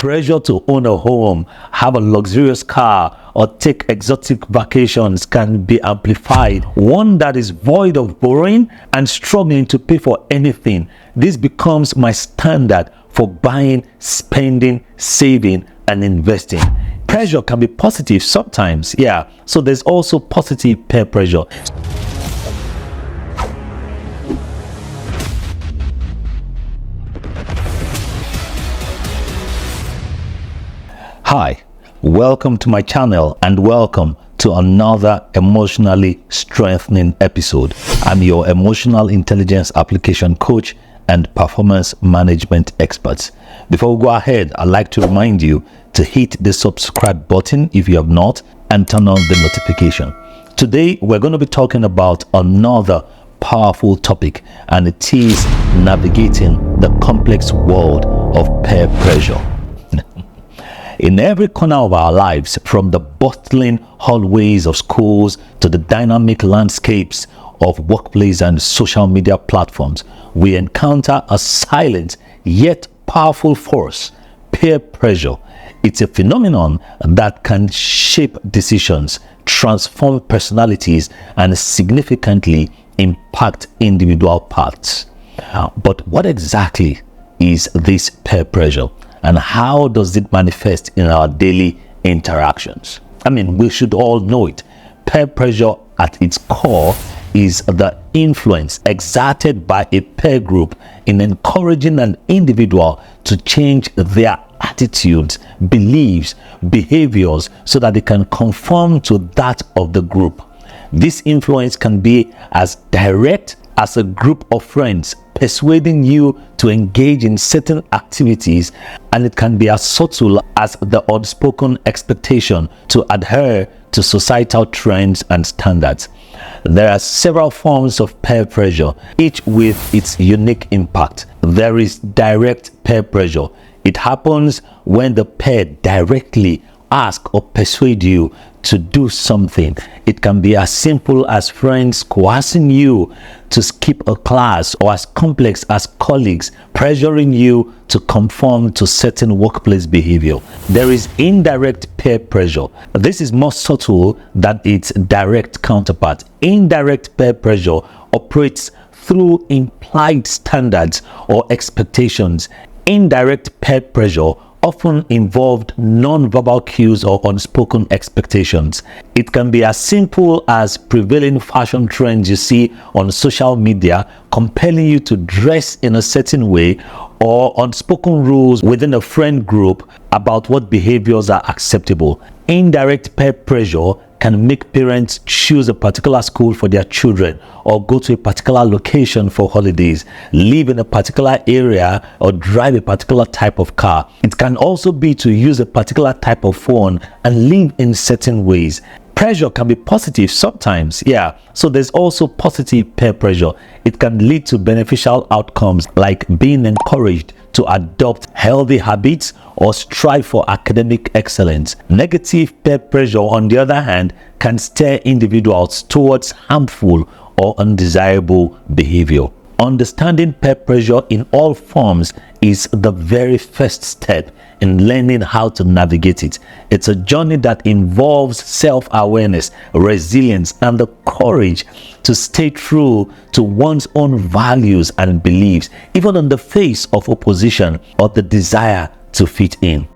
pressure to own a home, have a luxurious car, or take exotic vacations can be amplified. One that is void of borrowing and struggling to pay for anything. This becomes my standard for buying, spending, saving, and investing. Pressure can be positive sometimes, yeah. So there's also positive peer pressure. Hi, welcome to my channel and welcome to another emotionally strengthening episode. I'm your emotional intelligence application coach and performance management expert. Before we go ahead, I'd like to remind you to hit the subscribe button if you have not and turn on the notification. Today, we're going to be talking about another powerful topic, and it is navigating the complex world of peer pressure. In every corner of our lives, from the bustling hallways of schools to the dynamic landscapes of workplace and social media platforms, we encounter a silent yet powerful force, peer pressure. It's a phenomenon that can shape decisions, transform personalities, and significantly impact individual paths. But what exactly is this peer pressure? And how does it manifest in our daily interactions? I mean, we should all know it. Peer pressure at its core is the influence exerted by a peer group in encouraging an individual to change their attitudes, beliefs, behaviors so that they can conform to that of the group. This influence can be as direct as a group of friends persuading you to engage in certain activities, and it can be as subtle as the unspoken expectation to adhere to societal trends and standards. There are several forms of peer pressure, each with its unique impact. There is direct peer pressure. It happens when the peer directly ask or persuade you to do something. It can be as simple as friends coercing you to skip a class, or as complex as colleagues pressuring you to conform to certain workplace behavior. There is indirect peer pressure. This is more subtle than its direct counterpart. Indirect peer pressure operates through implied standards or expectations. Indirect peer pressure often involved non-verbal cues or unspoken expectations. It can be as simple as prevailing fashion trends you see on social media compelling you to dress in a certain way, or unspoken rules within a friend group about what behaviors are acceptable. Indirect peer pressure can make parents choose a particular school for their children, or go to a particular location for holidays, live in a particular area, or drive a particular type of car. It can also be to use a particular type of phone and live in certain ways. Pressure can be positive sometimes, yeah. So there's also positive peer pressure. It can lead to beneficial outcomes like being encouraged to adopt healthy habits or strive for academic excellence. Negative peer pressure, on the other hand, can steer individuals towards harmful or undesirable behavior. Understanding peer pressure in all forms is the very first step in learning how to navigate it. It's a journey that involves self-awareness, resilience, and the courage to stay true to one's own values and beliefs, even in the face of opposition or the desire to fit in.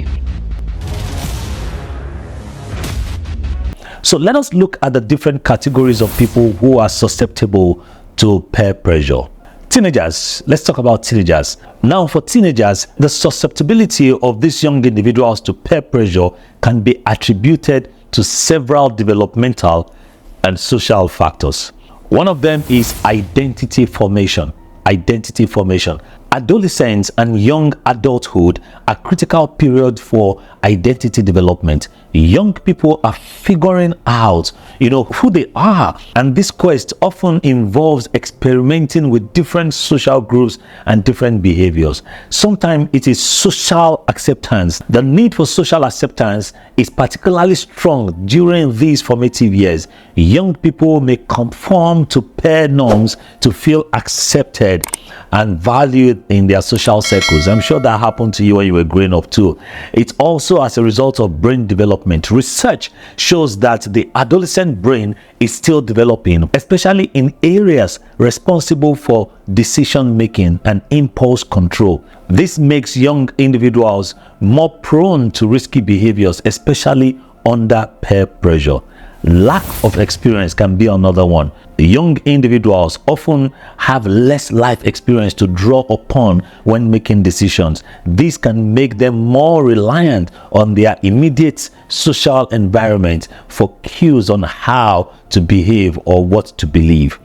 So let us look at the different categories of people who are susceptible to peer pressure. Teenagers. Let's talk about teenagers. Now, for teenagers, the susceptibility of these young individuals to peer pressure can be attributed to several developmental and social factors. One of them is identity formation. Identity formation. Adolescence and young adulthood are critical periods for identity development. Young people are figuring out, who they are, and this quest often involves experimenting with different social groups and different behaviors. Sometimes it is social acceptance. The need for social acceptance is particularly strong during these formative years. Young people may conform to peer norms to feel accepted and valued in their social circles. I'm sure that happened to you when you were growing up too. It's also as a result of brain development. Research shows that the adolescent brain is still developing, especially in areas responsible for decision making and impulse control. This makes young individuals more prone to risky behaviors, especially under peer pressure. Lack of experience can be another one. Young individuals often have less life experience to draw upon when making decisions. This can make them more reliant on their immediate social environment for cues on how to behave or what to believe.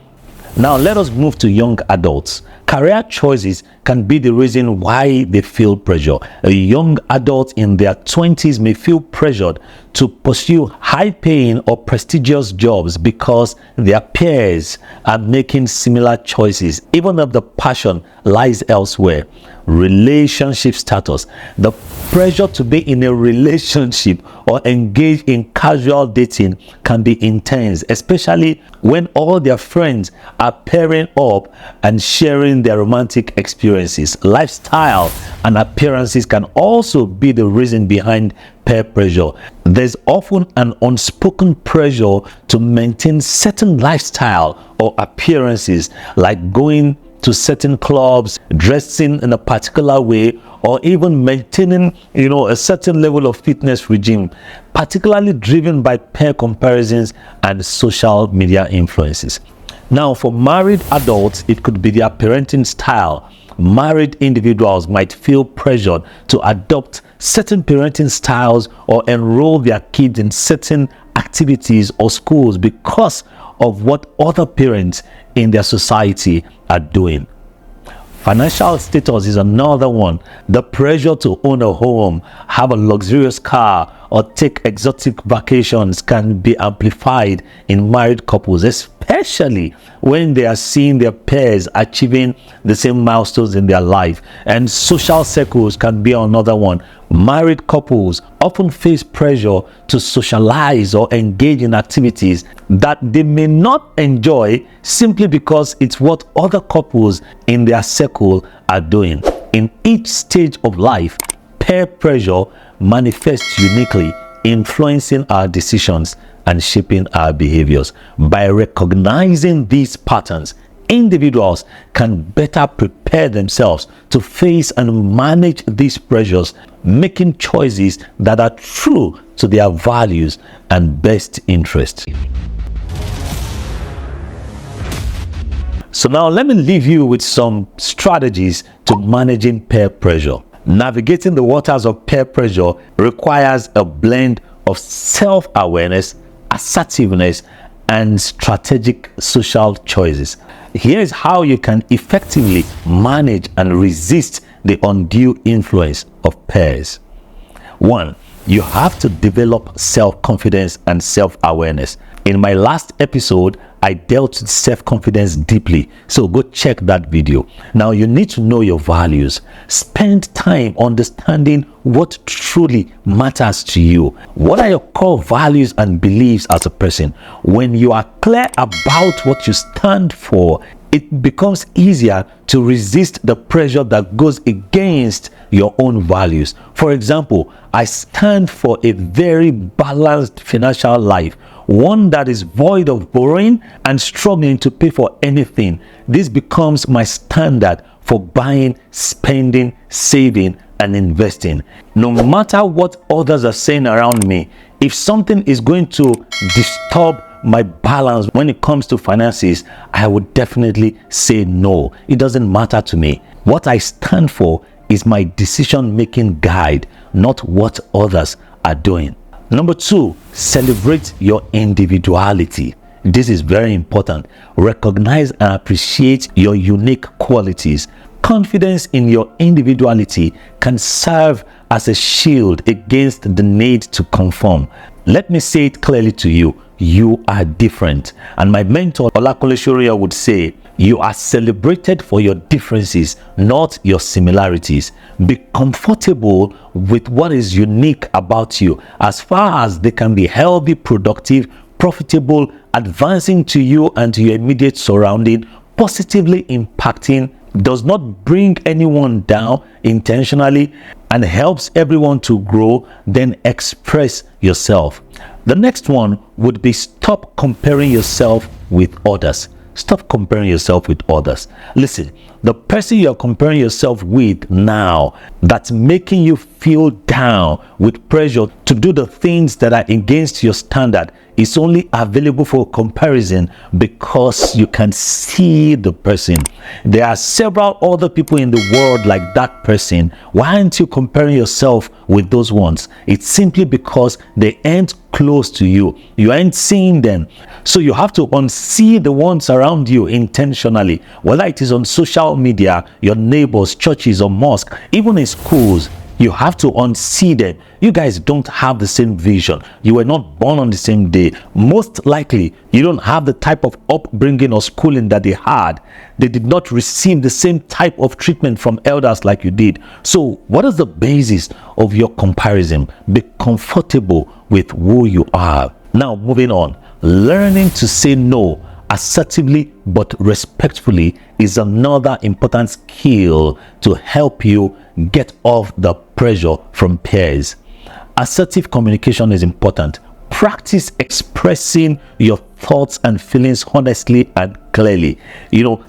Now let us move to young adults. Career choices can be the reason why they feel pressure. A young adult in their 20s may feel pressured to pursue high-paying or prestigious jobs because their peers are making similar choices, even if the passion lies elsewhere. Relationship status. The pressure to be in a relationship or engage in casual dating can be intense, especially when all their friends are pairing up and sharing their romantic experiences. Lifestyle and appearances can also be the reason behind peer pressure. There's often an unspoken pressure to maintain certain lifestyle or appearances, like going to certain clubs, dressing in a particular way, or even maintaining, a certain level of fitness regime, particularly driven by peer comparisons and social media influences. Now, for married adults, it could be their parenting style. Married individuals might feel pressured to adopt certain parenting styles or enroll their kids in certain activities or schools because of what other parents in their society are doing. Financial status is another one. The pressure to own a home, have a luxurious car, or take exotic vacations can be amplified in married couples, especially when they are seeing their peers achieving the same milestones in their life. And social circles can be another one. Married couples often face pressure to socialize or engage in activities that they may not enjoy simply because it's what other couples in their circle are doing. In each stage of life, peer pressure manifests uniquely, influencing our decisions and shaping our behaviors. By recognizing these patterns, individuals can better prepare themselves to face and manage these pressures, making choices that are true to their values and best interests. So now let me leave you with some strategies to managing peer pressure. Navigating the waters of peer pressure requires a blend of self-awareness, assertiveness, and strategic social choices. Here is how you can effectively manage and resist the undue influence of peers. 1. You have to develop self-confidence and self-awareness. In my last episode, I dealt with self-confidence deeply, so go check that video. Now you need to know your values. Spend time understanding what truly matters to you. What are your core values and beliefs as a person? When you are clear about what you stand for, it becomes easier to resist the pressure that goes against your own values. For example, I stand for a very balanced financial life, one that is void of borrowing and struggling to pay for anything. This becomes my standard for buying, spending, saving, and investing. No matter what others are saying around me, if something is going to disturb my balance when it comes to finances, I would definitely say no. It doesn't matter to me. What I stand for is my decision-making guide, not what others are doing. Number 2, celebrate your individuality. This is very important. Recognize and appreciate your unique qualities. Confidence in your individuality can serve as a shield against the need to conform. Let me say it clearly to you. You are different. And my mentor, Olakunle Shoria, would say, you are celebrated for your differences, not your similarities. Be comfortable with what is unique about you, as far as they can be healthy, productive, profitable, advancing to you and to your immediate surrounding, positively impacting does not bring anyone down intentionally, and helps everyone to grow, then express yourself. The next one would be stop comparing yourself with others. Stop comparing yourself with others. Listen, the person you're comparing yourself with now that's making you feel down with pressure to do the things that are against your standard is only available for comparison because you can see the person. There are several other people in the world like that person. Why aren't you comparing yourself with those ones? It's simply because they aren't close to you. You aren't seeing them. So you have to unsee the ones around you intentionally, whether it is on social media, your neighbors, churches, or mosque, even in schools. You have to unsee them. You guys don't have the same vision. You were not born on the same day. Most likely, you don't have the type of upbringing or schooling that they had. They did not receive the same type of treatment from elders like you did. So what is the basis of your comparison? Be comfortable with who you are. Now, moving on. Learning to say no assertively but respectfully is another important skill to help you get off the pressure from peers. Assertive communication is important. Practice expressing your thoughts and feelings honestly and clearly.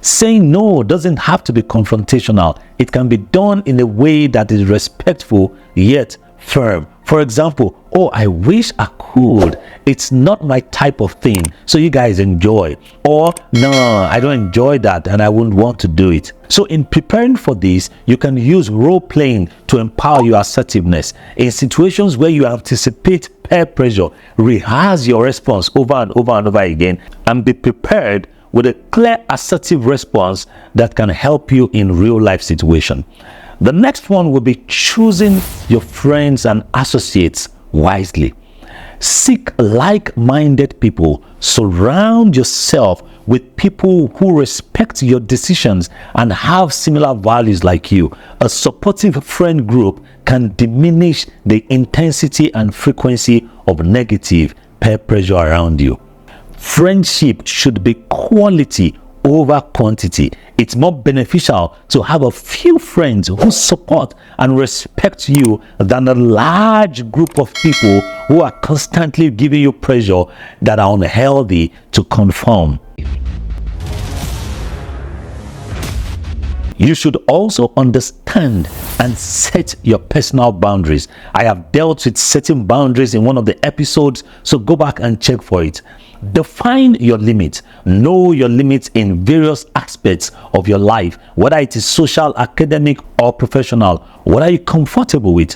Saying no doesn't have to be confrontational. It can be done in a way that is respectful yet firm. For example, oh, I wish I could. It's not my type of thing, so you guys enjoy. Or, no, I don't enjoy that and I wouldn't want to do it. So in preparing for this, you can use role playing to empower your assertiveness. In situations where you anticipate peer pressure, rehearse your response over and over and over again, and be prepared with a clear assertive response that can help you in real life situation. The next one will be choosing your friends and associates wisely. Seek like-minded people. Surround yourself with people who respect your decisions and have similar values like you. A supportive friend group can diminish the intensity and frequency of negative peer pressure around you. Friendship should be quality over quantity. It's more beneficial to have a few friends who support and respect you than a large group of people who are constantly giving you pressure that are unhealthy to conform. You should also understand and set your personal boundaries. I have dealt with setting boundaries in one of the episodes, so go back and check for it. Define your limits. Know your limits in various aspects of your life, whether it is social, academic, or professional. What are you comfortable with?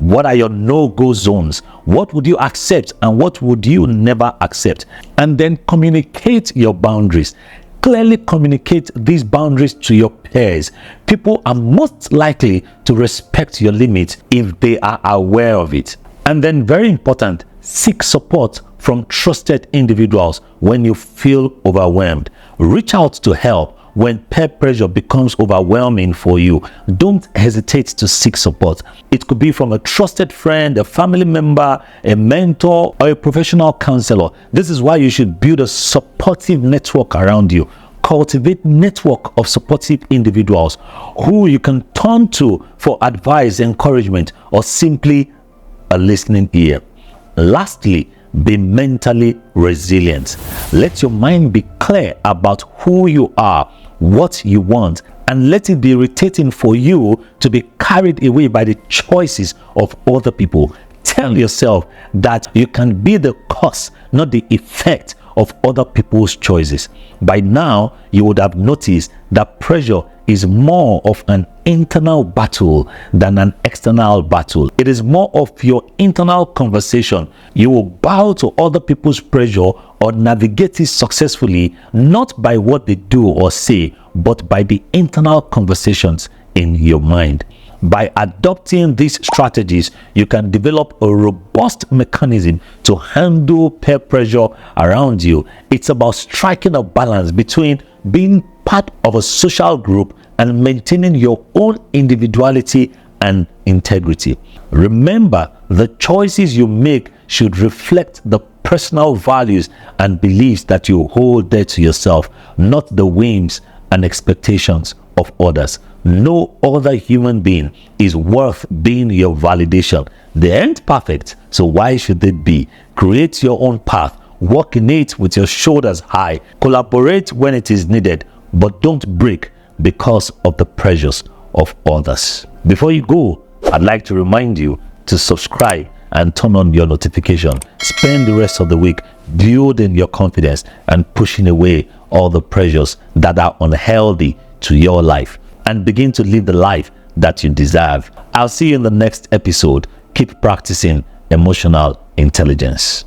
What are your no-go zones? What would you accept and what would you never accept? And then communicate your boundaries. Clearly communicate these boundaries to your peers. People are most likely to respect your limits if they are aware of it. And then, very important, seek support from trusted individuals when you feel overwhelmed. Reach out to help when peer pressure becomes overwhelming for you. Don't hesitate to seek support. It could be from a trusted friend, a family member, a mentor, or a professional counselor. This is why you should build a supportive network around you. Cultivate network of supportive individuals who you can turn to for advice, encouragement, or simply a listening ear. Lastly, be mentally resilient. Let your mind be clear about who you are, what you want, and let it be irritating for you to be carried away by the choices of other people. Tell yourself that you can be the cause, not the effect of other people's choices. By now, you would have noticed that pressure is more of an internal battle than an external battle. It is more of your internal conversation. You will bow to other people's pressure or navigate it successfully, not by what they do or say, but by the internal conversations in your mind. By adopting these strategies, you can develop a robust mechanism to handle peer pressure around you. It's about striking a balance between being part of a social group and maintaining your own individuality and integrity. Remember, the choices you make should reflect the personal values and beliefs that you hold dear to yourself, not the whims and expectations of others. No other human being is worth being your validation. They aren't perfect, so why should they be? Create your own path. Walk in it with your shoulders high. Collaborate when it is needed, but don't break because of the pressures of others. Before you go, I'd like to remind you to subscribe and turn on your notification. Spend the rest of the week building your confidence and pushing away all the pressures that are unhealthy to your life, and begin to live the life that you deserve. I'll see you in the next episode. Keep practicing emotional intelligence.